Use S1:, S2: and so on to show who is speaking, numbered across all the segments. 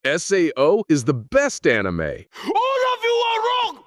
S1: SAO is the best anime.
S2: All of you are wrong!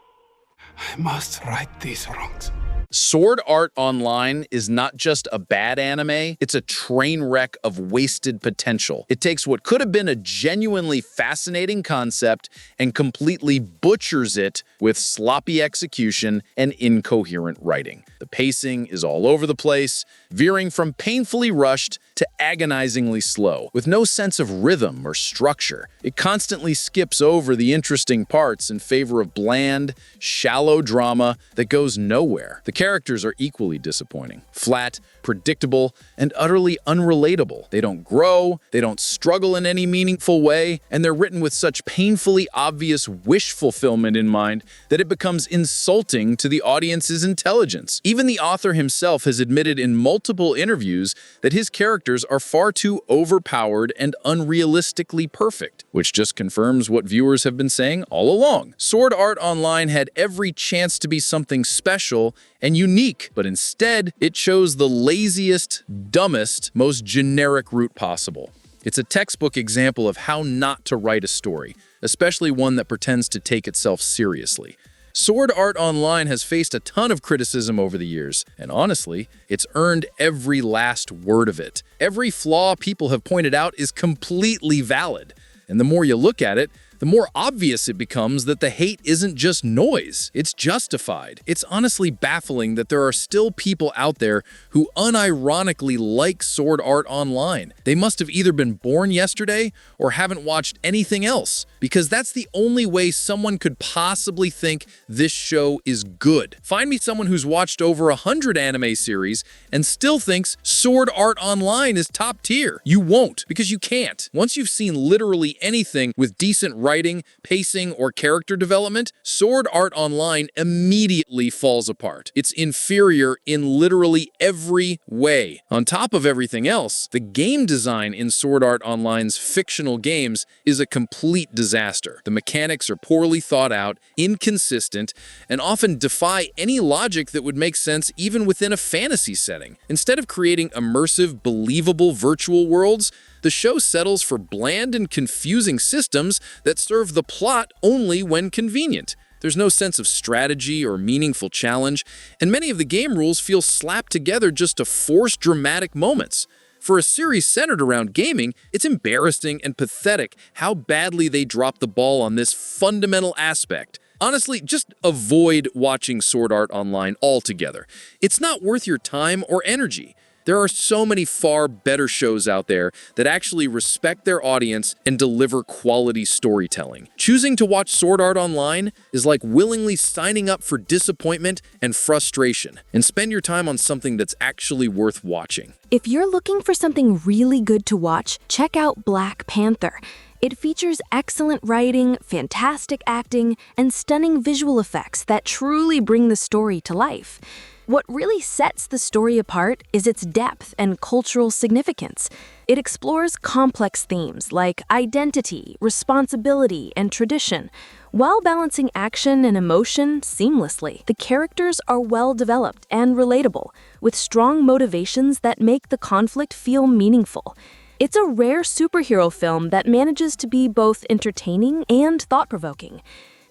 S2: I must right these wrongs.
S3: Sword Art Online is not just a bad anime, it's a train wreck of wasted potential. It takes what could have been a genuinely fascinating concept and completely butchers it with sloppy execution and incoherent writing. The pacing is all over the place, veering from painfully rushed to agonizingly slow, with no sense of rhythm or structure. It constantly skips over the interesting parts in favor of bland, shallow drama that goes nowhere. The characters are equally disappointing, flat, predictable, and utterly unrelatable. They don't grow, they don't struggle in any meaningful way, and they're written with such painfully obvious wish fulfillment in mind that it becomes insulting to the audience's intelligence. Even the author himself has admitted in multiple interviews that his characters are far too overpowered and unrealistically perfect, which just confirms what viewers have been saying all along. Sword Art Online had every chance to be something special and unique, but instead, it chose the laziest, dumbest, most generic route possible. It's a textbook example of how not to write a story, especially one that pretends to take itself seriously. Sword Art Online has faced a ton of criticism over the years, and honestly, it's earned every last word of it. Every flaw people have pointed out is completely valid, and the more you look at it, the more obvious it becomes that the hate isn't just noise, it's justified. It's honestly baffling that there are still people out there who unironically like Sword Art Online. They must have either been born yesterday or haven't watched anything else, because that's the only way someone could possibly think this show is good. Find me someone who's watched over 100 anime series and still thinks Sword Art Online is top tier. You won't, because you can't. Once you've seen literally anything with decent writing, pacing, or character development, Sword Art Online immediately falls apart. It's inferior in literally every way. On top of everything else, the game design in Sword Art Online's fictional games is a complete disaster. The mechanics are poorly thought out, inconsistent, and often defy any logic that would make sense even within a fantasy setting. Instead of creating immersive, believable virtual worlds, the show settles for bland and confusing systems that serve the plot only when convenient. There's no sense of strategy or meaningful challenge, and many of the game rules feel slapped together just to force dramatic moments. For a series centered around gaming, it's embarrassing and pathetic how badly they drop the ball on this fundamental aspect. Honestly, just avoid watching Sword Art Online altogether. It's not worth your time or energy. There are so many far better shows out there that actually respect their audience and deliver quality storytelling. Choosing to watch Sword Art Online is like willingly signing up for disappointment and frustration, and spend your time on something that's actually worth watching.
S4: If you're looking for something really good to watch, check out Black Panther. It features excellent writing, fantastic acting, and stunning visual effects that truly bring the story to life. What really sets the story apart is its depth and cultural significance. It explores complex themes like identity, responsibility, and tradition, while balancing action and emotion seamlessly. The characters are well developed and relatable, with strong motivations that make the conflict feel meaningful. It's a rare superhero film that manages to be both entertaining and thought-provoking,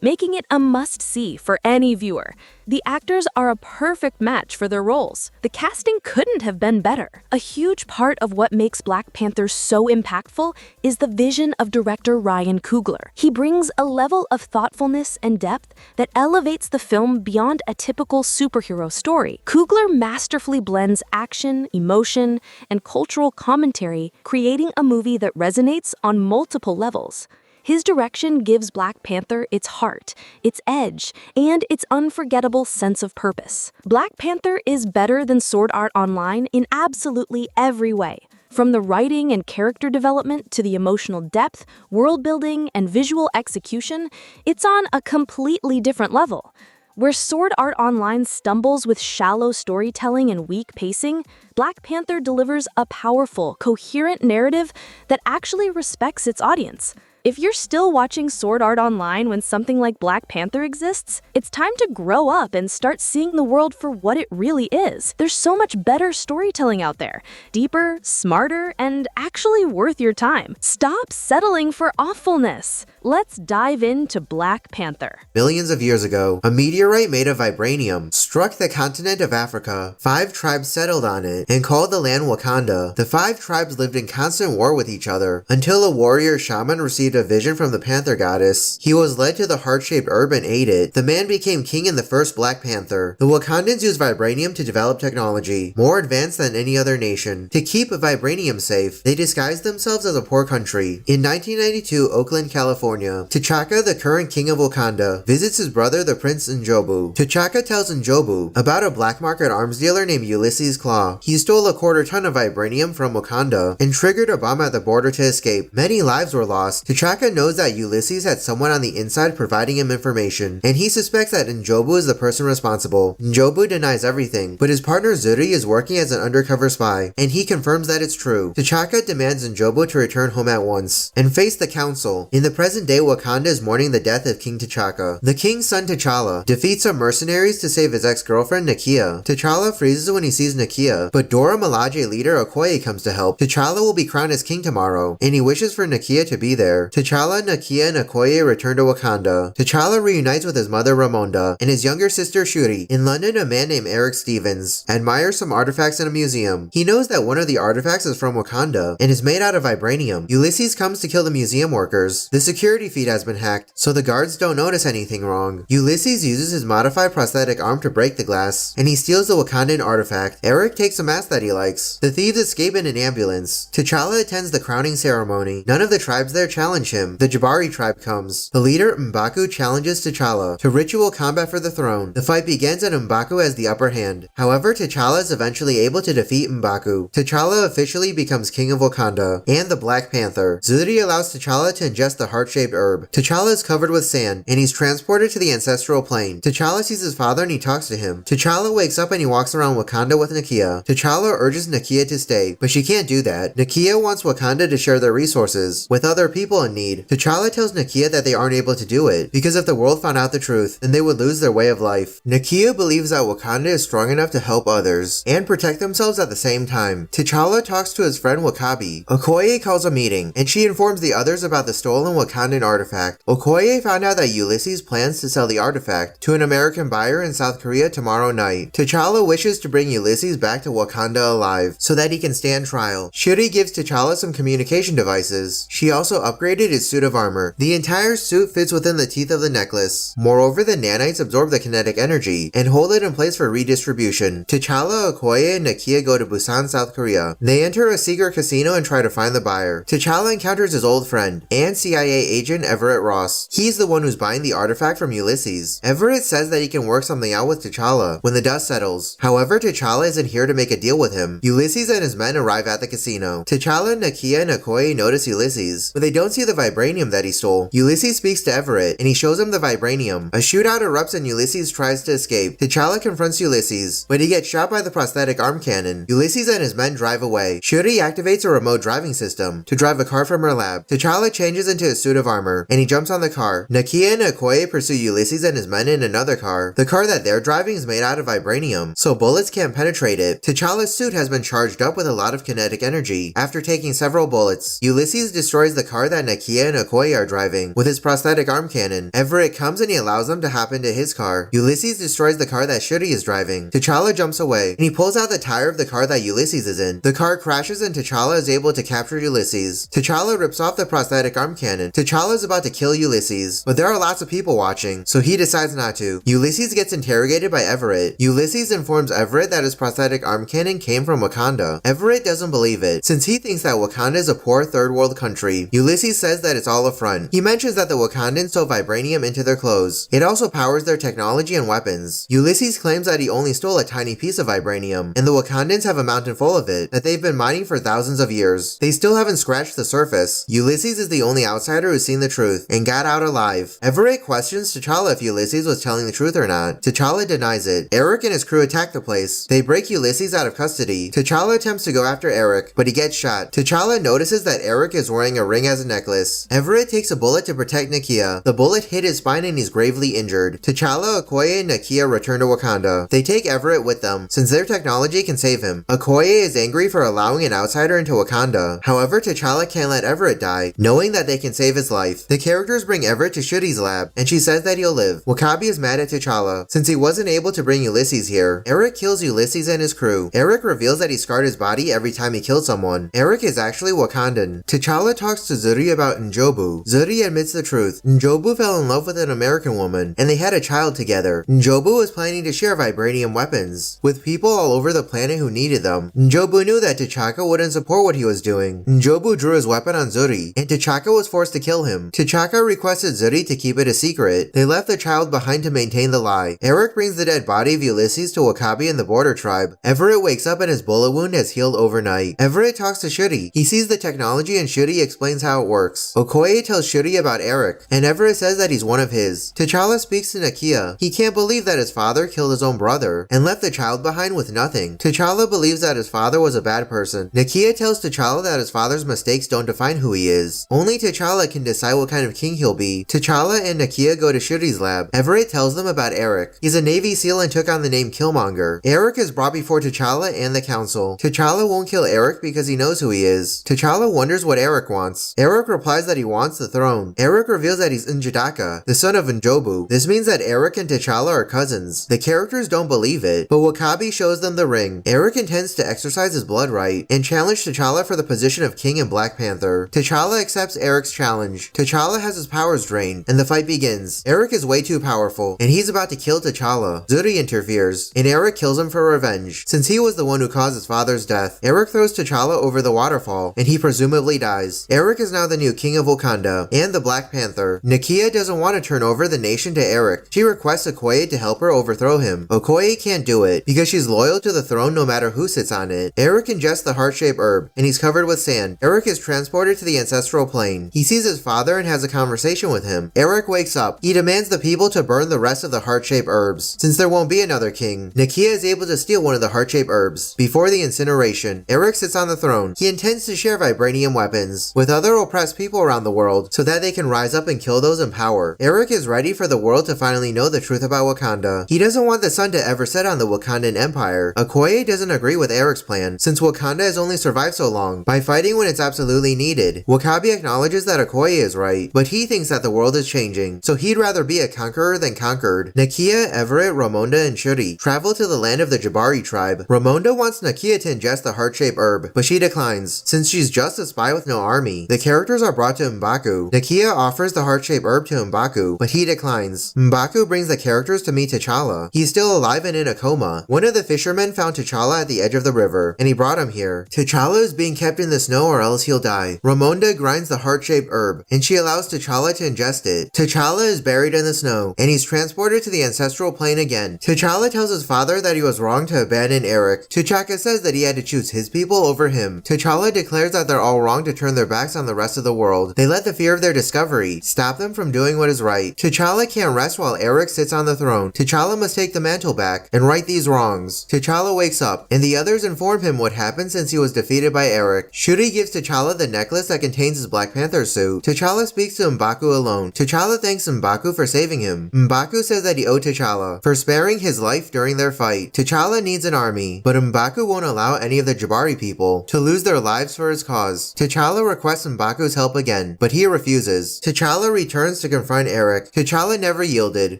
S4: making it a must-see for any viewer. The actors are a perfect match for their roles. The casting couldn't have been better. A huge part of what makes Black Panther so impactful is the vision of director Ryan Coogler. He brings a level of thoughtfulness and depth that elevates the film beyond a typical superhero story. Coogler masterfully blends action, emotion, and cultural commentary, creating a movie that resonates on multiple levels. His direction gives Black Panther its heart, its edge, and its unforgettable sense of purpose. Black Panther is better than Sword Art Online in absolutely every way. From the writing and character development to the emotional depth, world building, and visual execution, it's on a completely different level. Where Sword Art Online stumbles with shallow storytelling and weak pacing, Black Panther delivers a powerful, coherent narrative that actually respects its audience. If you're still watching Sword Art Online when something like Black Panther exists, it's time to grow up and start seeing the world for what it really is. There's so much better storytelling out there. Deeper, smarter, and actually worth your time. Stop settling for awfulness. Let's dive into Black Panther.
S5: Millions of years ago, a meteorite made of vibranium struck the continent of Africa. 5 tribes settled on it and called the land Wakanda. The 5 tribes lived in constant war with each other until a warrior shaman received a vision from the Panther goddess. He was led to the heart-shaped herb and ate it. The man became king in the first Black Panther. The Wakandans used vibranium to develop technology, more advanced than any other nation. To keep vibranium safe, they disguised themselves as a poor country. In 1992, Oakland, California, T'Chaka, the current king of Wakanda, visits his brother, the Prince Njobu. T'Chaka tells Njobu about a black market arms dealer named Ulysses Claw. He stole a quarter ton of vibranium from Wakanda and triggered a bomb at the border to escape. Many lives were lost. T'Chaka knows that Ulysses had someone on the inside providing him information, and he suspects that Njobu is the person responsible. Njobu denies everything, but his partner Zuri is working as an undercover spy, and he confirms that it's true. T'Chaka demands Njobu to return home at once and face the council. In the present day, Wakanda is mourning the death of King T'Chaka. The king's son T'Challa defeats some mercenaries to save his ex-girlfriend Nakia. T'Challa freezes when he sees Nakia, but Dora Milaje leader Okoye comes to help. T'Challa will be crowned as king tomorrow, and he wishes for Nakia to be there. T'Challa, Nakia, and Okoye return to Wakanda. T'Challa reunites with his mother Ramonda and his younger sister Shuri. In London, a man named Eric Stevens admires some artifacts in a museum. He knows that one of the artifacts is from Wakanda and is made out of vibranium. Ulysses comes to kill the museum workers. The security feed has been hacked, so the guards don't notice anything wrong. Ulysses uses his modified prosthetic arm to break the glass, and he steals the Wakandan artifact. Eric takes a mask that he likes. The thieves escape in an ambulance. T'Challa attends the crowning ceremony. None of the tribes there challenge him. The Jabari tribe comes. The leader, M'Baku, challenges T'Challa to ritual combat for the throne. The fight begins and M'Baku has the upper hand. However, T'Challa is eventually able to defeat M'Baku. T'Challa officially becomes king of Wakanda and the Black Panther. Zuri allows T'Challa to ingest the heart-shaped herb. T'Challa is covered with sand, and he's transported to the ancestral plane. T'Challa sees his father and he talks to him. T'Challa wakes up and he walks around Wakanda with Nakia. T'Challa urges Nakia to stay, but she can't do that. Nakia wants Wakanda to share their resources with other people in need. T'Challa tells Nakia that they aren't able to do it, because if the world found out the truth, then they would lose their way of life. Nakia believes that Wakanda is strong enough to help others, and protect themselves at the same time. T'Challa talks to his friend Wakabi. Okoye calls a meeting, and she informs the others about the stolen Wakandan artifact. Okoye found out that Ulysses plans to sell the artifact to an American buyer in South Korea tomorrow night. T'Challa wishes to bring Ulysses back to Wakanda alive, so that he can stand trial. Shuri gives T'Challa some communication devices. She also upgraded his suit of armor. The entire suit fits within the teeth of the necklace. Moreover, the nanites absorb the kinetic energy and hold it in place for redistribution. T'Challa, Okoye, and Nakia go to Busan, South Korea. They enter a secret casino and try to find the buyer. T'Challa encounters his old friend and CIA agent Everett Ross. He's the one who's buying the artifact from Ulysses. Everett says that he can work something out with T'Challa when the dust settles. However, T'Challa isn't here to make a deal with him. Ulysses and his men arrive at the casino. T'Challa, Nakia, and Okoye notice Ulysses, but they don't see the vibranium that he stole. Ulysses speaks to Everett, and he shows him the vibranium. A shootout erupts and Ulysses tries to escape. T'Challa confronts Ulysses, but he gets shot by the prosthetic arm cannon. Ulysses and his men drive away. Shuri activates a remote driving system to drive a car from her lab. T'Challa changes into a suit of armor, and he jumps on the car. Nakia and Okoye pursue Ulysses and his men in another car. The car that they're driving is made out of vibranium, so bullets can't penetrate it. T'Challa's suit has been charged up with a lot of kinetic energy. After taking several bullets, Ulysses destroys the car that Nakia and Okoye are driving with his prosthetic arm cannon. Everett comes and he allows them to hop into his car. Ulysses destroys the car that Shuri is driving. T'Challa jumps away, and he pulls out the tire of the car that Ulysses is in. The car crashes and T'Challa is able to capture Ulysses. T'Challa rips off the prosthetic arm cannon. T'Challa is about to kill Ulysses, but there are lots of people watching, so he decides not to. Ulysses gets interrogated by Everett. Ulysses informs Everett that his prosthetic arm cannon came from Wakanda. Everett doesn't believe it, since he thinks that Wakanda is a poor third world country. Ulysses says that it's all a front. He mentions that the Wakandans stole vibranium into their clothes. It also powers their technology and weapons. Ulysses claims that he only stole a tiny piece of vibranium, and the Wakandans have a mountain full of it that they've been mining for thousands of years. They still haven't scratched the surface. Ulysses is the only outsider who's seen the truth and got out alive. Everett questions T'Challa if Ulysses was telling the truth or not. T'Challa denies it. Eric and his crew attack the place. They break Ulysses out of custody. T'Challa attempts to go after Eric, but he gets shot. T'Challa notices that Eric is wearing a ring as a necklace lifeless. Everett takes a bullet to protect Nakia. The bullet hit his spine and he's gravely injured. T'Challa, Okoye, and Nakia return to Wakanda. They take Everett with them, since their technology can save him. Okoye is angry for allowing an outsider into Wakanda. However, T'Challa can't let Everett die, knowing that they can save his life. The characters bring Everett to Shuri's lab, and she says that he'll live. W'Kabi is mad at T'Challa, since he wasn't able to bring Ulysses here. Eric kills Ulysses and his crew. Eric reveals that he scarred his body every time he killed someone. Eric is actually Wakandan. T'Challa talks to Zuri about Njobu. Zuri admits the truth. Njobu fell in love with an American woman, and they had a child together. Njobu was planning to share vibranium weapons with people all over the planet who needed them. Njobu knew that T'Chaka wouldn't support what he was doing. Njobu drew his weapon on Zuri, and T'Chaka was forced to kill him. T'Chaka requested Zuri to keep it a secret. They left the child behind to maintain the lie. Eric brings the dead body of Ulysses to W'Kabi and the Border Tribe. Everett wakes up and his bullet wound has healed overnight. Everett talks to Shuri. He sees the technology and Shuri explains how it works. Okoye tells Shuri about Eric, and Everett says that he's one of his. T'Challa speaks to Nakia. He can't believe that his father killed his own brother and left the child behind with nothing. T'Challa believes that his father was a bad person. Nakia tells T'Challa that his father's mistakes don't define who he is. Only T'Challa can decide what kind of king he'll be. T'Challa and Nakia go to Shuri's lab. Everett tells them about Eric. He's a Navy SEAL and took on the name Killmonger. Eric is brought before T'Challa and the council. T'Challa won't kill Eric because he knows who he is. T'Challa wonders what Eric wants. Eric replies that he wants the throne. Eric reveals that he's Njidaka, the son of Njobu. This means that Eric and T'Challa are cousins. The characters don't believe it, but W'Kabi shows them the ring. Eric intends to exercise his blood right and challenge T'Challa for the position of king in Black Panther. T'Challa accepts Eric's challenge. T'Challa has his powers drained, and the fight begins. Eric is way too powerful, and he's about to kill T'Challa. Zuri interferes, and Eric kills him for revenge, since he was the one who caused his father's death. Eric throws T'Challa over the waterfall, and he presumably dies. Eric is now the new king of Wakanda, and the Black Panther. Nakia doesn't want to turn over the nation to Eric. She requests Okoye to help her overthrow him. Okoye can't do it, because she's loyal to the throne no matter who sits on it. Eric ingests the heart-shaped herb, and he's covered with sand. Eric is transported to the ancestral plane. He sees his father and has a conversation with him. Eric wakes up. He demands the people to burn the rest of the heart-shaped herbs, since there won't be another king. Nakia is able to steal one of the heart-shaped herbs. Before the incineration, Eric sits on the throne. He intends to share vibranium weapons with other oppressed people around the world so that they can rise up and kill those in power. Eric is ready for the world to finally know the truth about Wakanda. He doesn't want the sun to ever set on the Wakandan Empire. Okoye doesn't agree with Eric's plan, since Wakanda has only survived so long by fighting when it's absolutely needed. W'Kabi acknowledges that Okoye is right, but he thinks that the world is changing, so he'd rather be a conqueror than conquered. Nakia, Everett, Ramonda, and Shuri travel to the land of the Jabari tribe. Ramonda wants Nakia to ingest the heart-shaped herb, but she declines, since she's just a spy with no army. The characters are brought to M'Baku. Nakia offers the heart-shaped herb to M'Baku, but he declines. M'Baku brings the characters to meet T'Challa. He's still alive and in a coma. One of the fishermen found T'Challa at the edge of the river, and he brought him here. T'Challa is being kept in the snow or else he'll die. Ramonda grinds the heart-shaped herb, and she allows T'Challa to ingest it. T'Challa is buried in the snow, and he's transported to the ancestral plane again. T'Challa tells his father that he was wrong to abandon Eric. T'Chaka says that he had to choose his people over him. T'Challa declares that they're all wrong to turn their backs on the rest of the world. They let the fear of their discovery stop them from doing what is right. T'Challa can't rest while Eric sits on the throne. T'Challa must take the mantle back and right these wrongs. T'Challa wakes up, and the others inform him what happened since he was defeated by Eric. Shuri gives T'Challa the necklace that contains his Black Panther suit. T'Challa speaks to M'Baku alone. T'Challa thanks M'Baku for saving him. M'Baku says that he owed T'Challa for sparing his life during their fight. T'Challa needs an army, but M'Baku won't allow any of the Jabari people to lose their lives for his cause. T'Challa requests M'Baku's help again, but he refuses. T'Challa returns to confront Eric. T'Challa never yielded,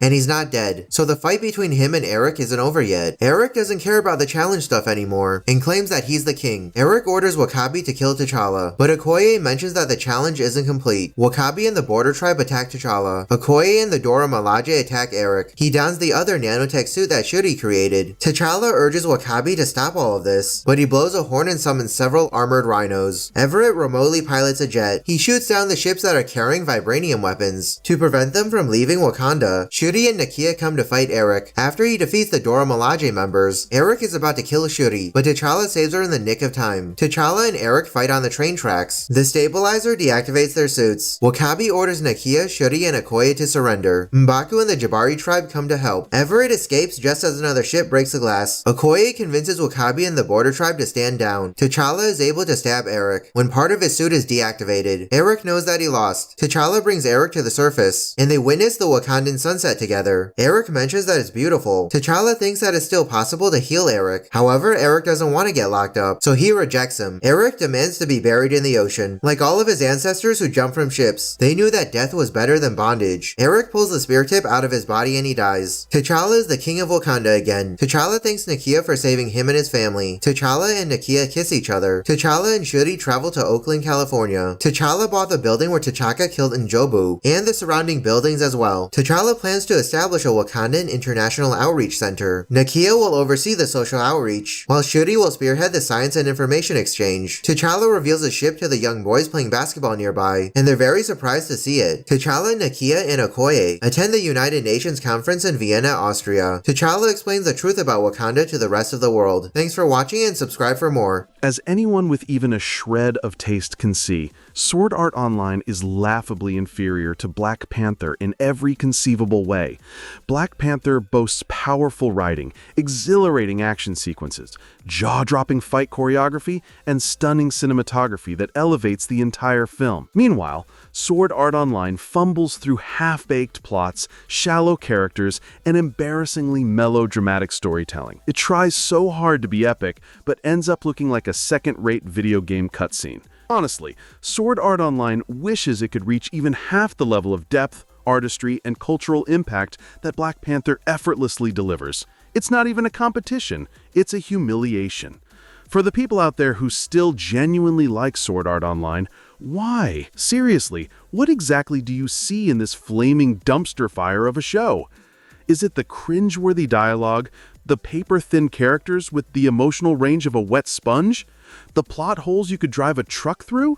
S5: and he's not dead, so the fight between him and Eric isn't over yet. Eric doesn't care about the challenge stuff anymore, and claims that he's the king. Eric orders W'Kabi to kill T'Challa, but Okoye mentions that the challenge isn't complete. W'Kabi and the Border Tribe attack T'Challa. Okoye and the Dora Milaje attack Eric. He dons the other nanotech suit that Shuri created. T'Challa urges W'Kabi to stop all of this, but he blows a horn and summons several armored rhinos. Everett remotely pilots a jet. He shoots down the ships that are carrying vibranium weapons to prevent them from leaving Wakanda. Shuri and Nakia come to fight Eric. After he defeats the Dora Milaje members, Eric is about to kill Shuri, but T'Challa saves her in the nick of time. T'Challa and Eric fight on the train tracks. The stabilizer deactivates their suits. W'Kabi orders Nakia, Shuri, and Okoye to surrender. M'Baku and the Jabari tribe come to help. Everett escapes just as another ship breaks the glass. Okoye convinces W'Kabi and the Border tribe to stand down. T'Challa is able to stab Eric when part of his suit is deactivated. defeated. Eric knows that he lost. T'Challa brings Eric to the surface, and they witness the Wakandan sunset together. Eric mentions that it's beautiful. T'Challa thinks that it's still possible to heal Eric. However, Eric doesn't want to get locked up, so he rejects him. Eric demands to be buried in the ocean. Like all of his ancestors who jumped from ships, they knew that death was better than bondage. Eric pulls the spear tip out of his body and he dies. T'Challa is the king of Wakanda again. T'Challa thanks Nakia for saving him and his family. T'Challa and Nakia kiss each other. T'Challa and Shuri travel to Oakland, California. T'Challa bought the building where T'Chaka killed Njobu, and the surrounding buildings as well. T'Challa plans to establish a Wakandan International Outreach Center. Nakia will oversee the social outreach, while Shuri will spearhead the science and information exchange. T'Challa reveals a ship to the young boys playing basketball nearby, and they're very surprised to see it. T'Challa, Nakia, and Okoye attend the United Nations Conference in Vienna, Austria. T'Challa explains the truth about Wakanda to the rest of the world. Thanks for watching and subscribe for more.
S1: As anyone with even a shred of taste can see, Sword Art Online is laughably inferior to Black Panther in every conceivable way. Black Panther boasts powerful writing, exhilarating action sequences, jaw-dropping fight choreography, and stunning cinematography that elevates the entire film. Meanwhile, Sword Art Online fumbles through half-baked plots, shallow characters, and embarrassingly melodramatic storytelling. It tries so hard to be epic, but ends up looking like a second-rate video game cutscene. Honestly, Sword Art Online wishes it could reach even half the level of depth, artistry, and cultural impact that Black Panther effortlessly delivers. It's not even a competition, it's a humiliation. For the people out there who still genuinely like Sword Art Online, why? Seriously, what exactly do you see in this flaming dumpster fire of a show? Is it the cringeworthy dialogue, the paper-thin characters with the emotional range of a wet sponge, the plot holes you could drive a truck through?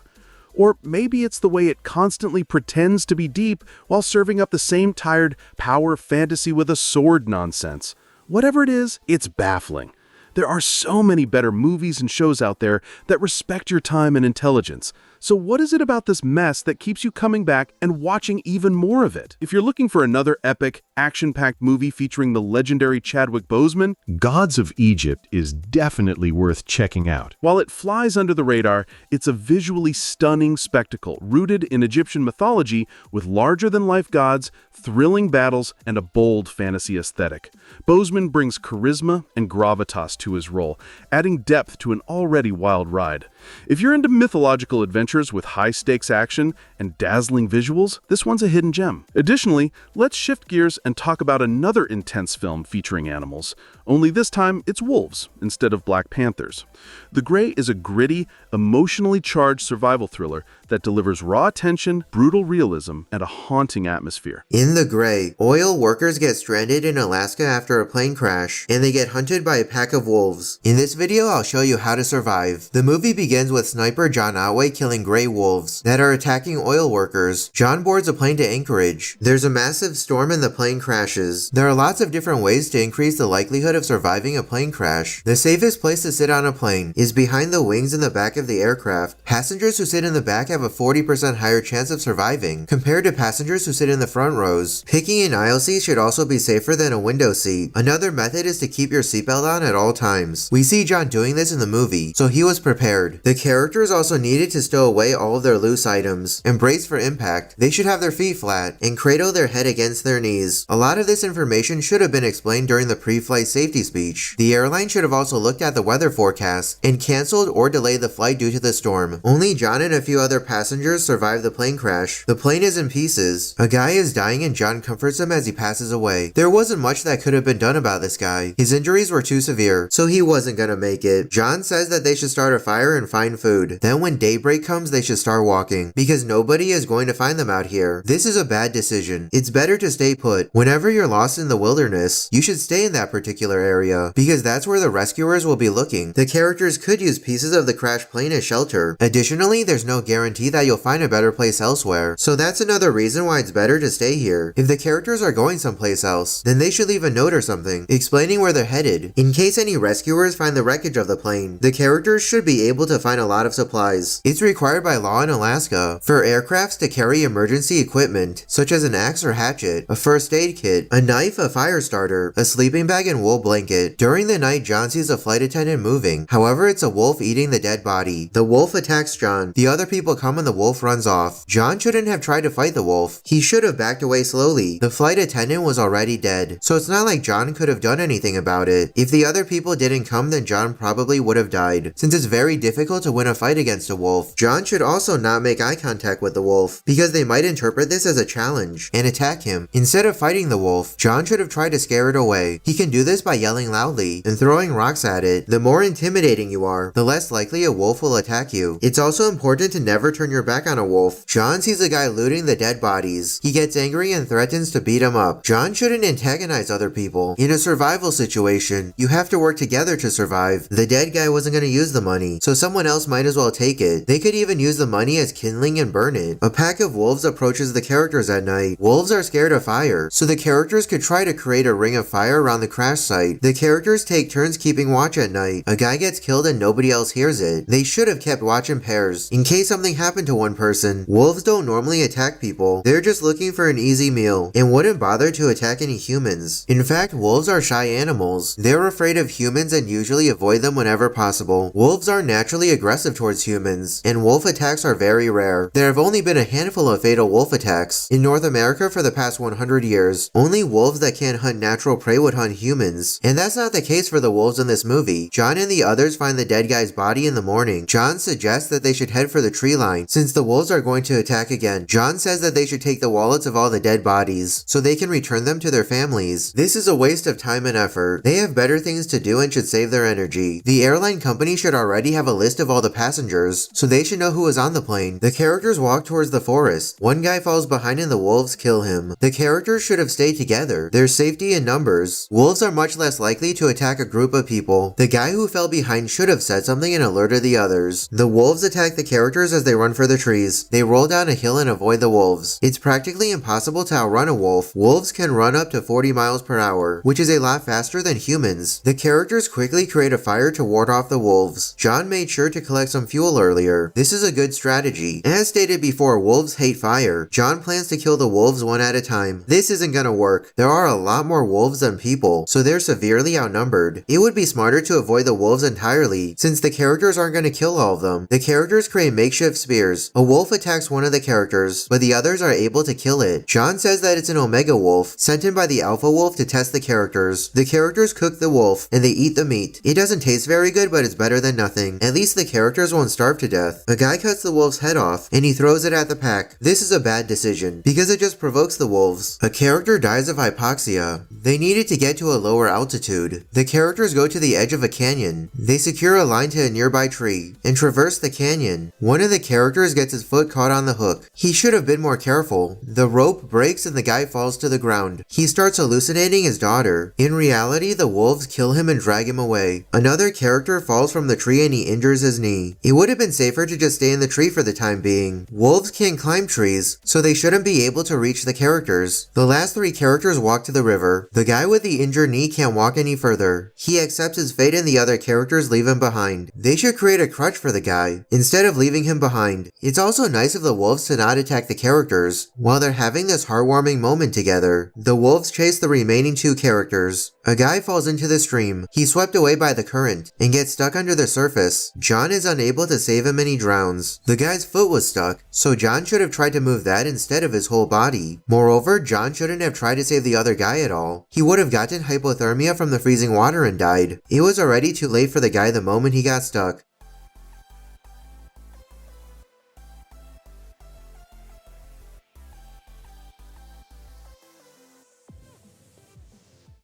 S1: Or maybe it's the way it constantly pretends to be deep while serving up the same tired power fantasy with a sword nonsense. Whatever it is, it's baffling. There are so many better movies and shows out there that respect your time and intelligence. So what is it about this mess that keeps you coming back and watching even more of it? If you're looking for another epic, action-packed movie featuring the legendary Chadwick Boseman,
S6: Gods of Egypt is definitely worth checking out.
S1: while it flies under the radar, it's a visually stunning spectacle rooted in Egyptian mythology with larger-than-life gods, thrilling battles, and a bold fantasy aesthetic. Boseman brings charisma and gravitas to his role, adding depth to an already wild ride. If you're into mythological adventures with high-stakes action and dazzling visuals, this one's a hidden gem. Additionally, let's shift gears and talk about another intense film featuring animals, only this time it's wolves instead of Black Panthers. The Grey is a gritty, emotionally charged survival thriller that delivers raw tension, brutal realism, and a haunting atmosphere.
S5: In The Grey, oil workers get stranded in Alaska after a plane crash, and they get hunted by a pack of wolves. In this video, I'll show you how to survive. The movie begins with sniper John Otway killing grey wolves that are attacking oil workers. John boards a plane to Anchorage. There's a massive storm and the plane crashes. There are lots of different ways to increase the likelihood of surviving a plane crash. The safest place to sit on a plane is behind the wings in the back of the aircraft. Passengers who sit in the back have a 40% higher chance of surviving compared to passengers who sit in the front rows. Picking an aisle seat should also be safer than a window seat. Another method is to keep your seatbelt on at all times. We see John doing this in the movie, so he was prepared. The characters also needed to stow away all of their loose items and brace for impact. They should have their feet flat and cradle their head against their knees. A lot of this information should have been explained during the pre-flight safety speech. The airline should have also looked at the weather forecast and canceled or delayed the flight due to the storm. Only John and a few other passengers survived the plane crash. The plane is in pieces. A guy is dying and John comforts him as he passes away. There wasn't much that could have been done about this guy. His injuries were too severe, so he wasn't gonna make it. John says that they should start a fire and find food. Then when daybreak comes, they should start walking, because nobody is going to find them out here. This is a bad decision. It's better to stay put. Whenever you're lost in the wilderness, you should stay in that particular area, because that's where the rescuers will be looking. The characters could use pieces of the crashed plane as shelter. Additionally, there's no guarantee that you'll find a better place elsewhere, so that's another reason why it's better to stay here. If the characters are going someplace else, then they should leave a note or something, explaining where they're headed. In case any rescuers find the wreckage of the plane, the characters should be able to find a lot of supplies. It's required by law in Alaska for aircrafts to carry emergency equipment, such as an axe or hatchet, a first aid kit, a knife, a fire starter, a sleeping bag, and wool blanket. During the night, John sees a flight attendant moving. However, it's a wolf eating the dead body. The wolf attacks John. The other people come and the wolf runs off. John shouldn't have tried to fight the wolf. He should have backed away slowly. The flight attendant was already dead, so it's not like John could have done anything about it. If the other people didn't come, then John probably would have died, since it's very difficult to win a fight against a wolf. John should also not make eye contact with the wolf, because they might interpret this as a challenge and attack him. Instead of fighting the wolf, John should have tried to scare it away. He can do this by yelling loudly and throwing rocks at it. The more intimidating you are, the less likely a wolf will attack you. It's also important to never turn your back on a wolf. John sees a guy looting the dead bodies. He gets angry and threatens to beat him up. John shouldn't antagonize other people. In a survival situation, you have to work together to survive. The dead guy wasn't going to use the money, so someone else might as well take it. They could even use the money as kindling and burn it. A pack of wolves approaches the characters at night. Wolves are scared of fire, so the characters could try to create a ring of fire around the crash site. The characters take turns keeping watch at night. A guy gets killed and nobody else hears it. They should have kept watch in pairs, in case something happened to one person. Wolves don't normally attack people. They're just looking for an easy meal, and wouldn't bother to attack any humans. In fact, wolves are shy animals. They're afraid of humans and usually avoid them whenever possible. Wolves are naturally aggressive towards humans, and wolf attacks are very rare. There have only been a handful of fatal wolf attacks in North America for the past 100 years. Only wolves that can't hunt natural prey would hunt humans, and that's not the case for the wolves in this movie. John and the others find the dead guy's body in the morning. John suggests that they should head for the tree line, since the wolves are going to attack again. John says that they should take the wallets of all the dead bodies, so they can return them to their families. This is a waste of time and effort. They have better things to do and should save their energy. The airline company should already have a list of all the passengers, so they should know who was on the plane. The characters walk towards the forest. One guy falls behind and the wolves kill him. The characters should have stayed together. There's safety in numbers. Wolves are much less likely to attack a group of people. The guy who fell behind should have said something and alerted the others. The wolves attack the characters as they run for the trees. They roll down a hill and avoid the wolves. It's practically impossible to outrun a wolf. Wolves can run up to 40 miles per hour, which is a lot faster than humans. The characters quickly create a fire to ward off the wolves. John made sure to collect some fuel earlier. This is a good strategy. As stated before, wolves hate fire. John plans to kill the wolves one at a time. This isn't gonna work. There are a lot more wolves than people, so they're severely outnumbered. It would be smarter to avoid the wolves entirely, since the characters aren't gonna kill all of them. The characters create makeshift spears. A wolf attacks one of the characters, but the others are able to kill it. John says that it's an omega wolf, sent in by the alpha wolf to test the characters. The characters cook the wolf, and they eat the meat. It doesn't taste very good, but it's better than nothing. At least the characters won't starve to death. A guy cuts the wolf's head off, and he throws it at the pack. This is a bad decision, because it just provokes the wolves. A character dies of hypoxia. They needed to get to a lower altitude. The characters go to the edge of a canyon. They secure a line to a nearby tree, and traverse the canyon. One of the characters gets his foot caught on the hook. He should have been more careful. The rope breaks and the guy falls to the ground. He starts hallucinating his daughter. In reality, the wolves kill him and drag him away. Another character falls from the tree and he injures his knee. It would have been safer to just stay in the tree for the time being. Wolves can't climb trees, so they shouldn't be able to reach the characters. The last three characters walk to the river. The guy with the injured knee can't walk any further. He accepts his fate and the other characters leave him behind. They should create a crutch for the guy, instead of leaving him behind. It's also nice of the wolves to not attack the characters, while they're having this heartwarming moment together. The wolves chase the remaining two characters. A guy falls into the stream. He's swept away by the current, and gets stuck under the surface. John is unable to save him and he drowns. The guy's foot was stuck, so John should have tried to move that instead of his whole body. Moreover, John shouldn't have tried to save the other guy at all. He would have gotten hypothermia from the freezing water and died. It was already too late for the guy the moment he got stuck.